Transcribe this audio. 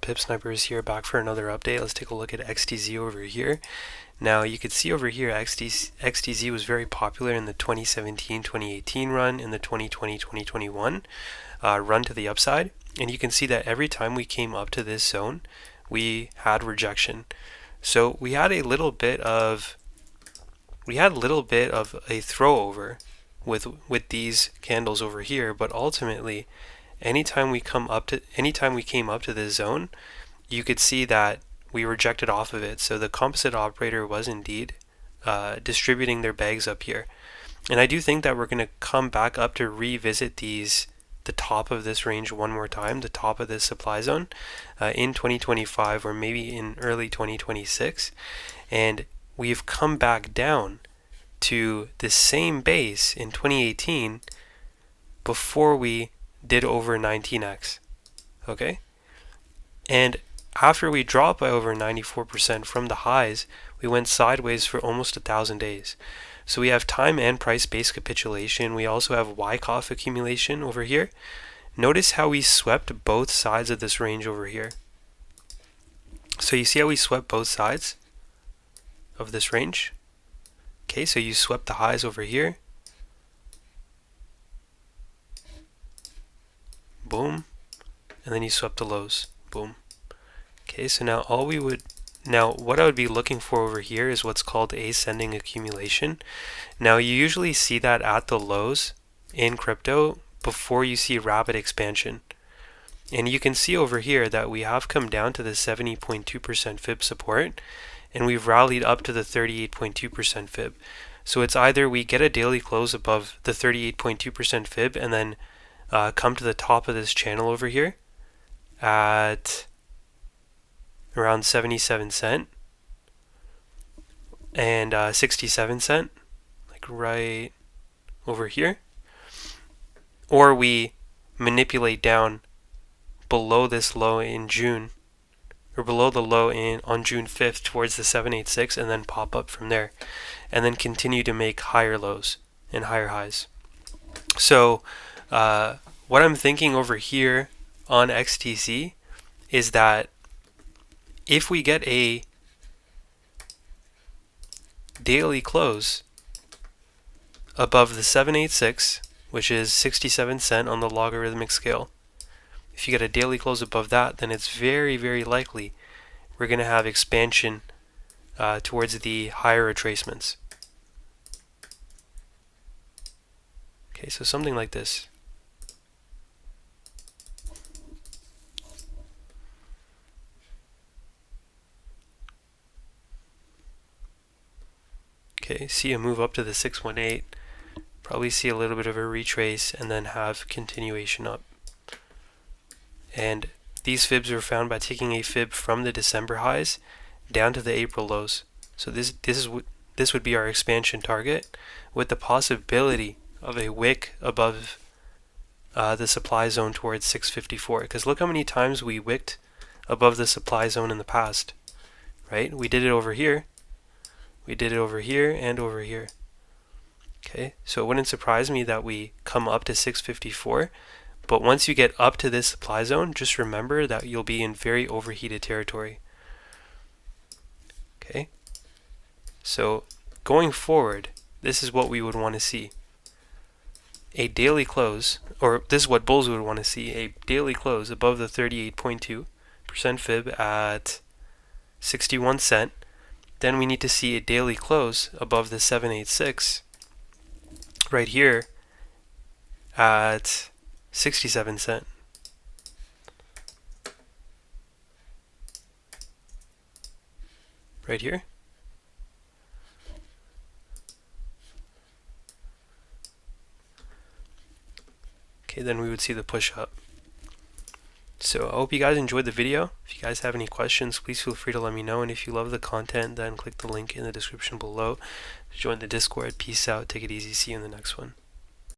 PipSnipers here, back for another update. Let's take a look at XTZ over here. Now you can see over here XTZ was very popular in the 2017-2018 run, in the 2020-2021 run to the upside, and you can see that every time we came up to this zone we had rejection. So we had a little bit of a throw over with these candles over here, but ultimately anytime we came up to this zone, you could see that we rejected off of it. So the composite operator was indeed distributing their bags up here, and I do think that we're going to come back up to revisit the top of this range one more time, the top of this supply zone in 2025 or maybe in early 2026, and we've come back down to the same base in 2018 before we did over 19x. Okay, and after we dropped by over 94% from the highs, we went sideways for almost 1,000 days. So we have time and price-based capitulation. We also have Wyckoff accumulation over here. Notice how we swept both sides of this range over here. So you see how we swept both sides of this range? Okay, so you swept the highs over here. Boom. And then you swept the lows. Boom. Okay, so now what I would be looking for over here is what's called ascending accumulation. Now you usually see that at the lows in crypto before you see rapid expansion. And you can see over here that we have come down to the 70.2% fib support, and we've rallied up to the 38.2% fib. So it's either we get a daily close above the 38.2% fib and then come to the top of this channel over here at around 77 cent and 67 cent, like right over here, or we manipulate down below this low in June, or below the low on June 5th towards the 786, and then pop up from there and then continue to make higher lows and higher highs. So what I'm thinking over here on XTC is that if we get a daily close above the 786, which is 67 cent on the logarithmic scale, if you get a daily close above that, then it's very, very likely we're going to have expansion towards the higher retracements. Okay, so something like this. Okay, see a move up to the 618, probably see a little bit of a retrace, and then have continuation up. And these fibs are found by taking a fib from the December highs down to the April lows. So this would be our expansion target, with the possibility of a wick above the supply zone towards 654. Because look how many times we wicked above the supply zone in the past, right? We did it over here. We did it over here and over here. Okay, so it wouldn't surprise me that we come up to 654, but once you get up to this supply zone, just remember that you'll be in very overheated territory. Okay, so going forward, this is what we would want to see. A daily close, or this is what bulls would want to see, a daily close above the 38.2% fib at 61 cent. Then we need to see a daily close above the 786 right here at 67 cent. Right here. Okay, then we would see the push up. So I hope you guys enjoyed the video. If you guys have any questions, please feel free to let me know. And if you love the content, then click the link in the description below to join the Discord. Peace out. Take it easy. See you in the next one.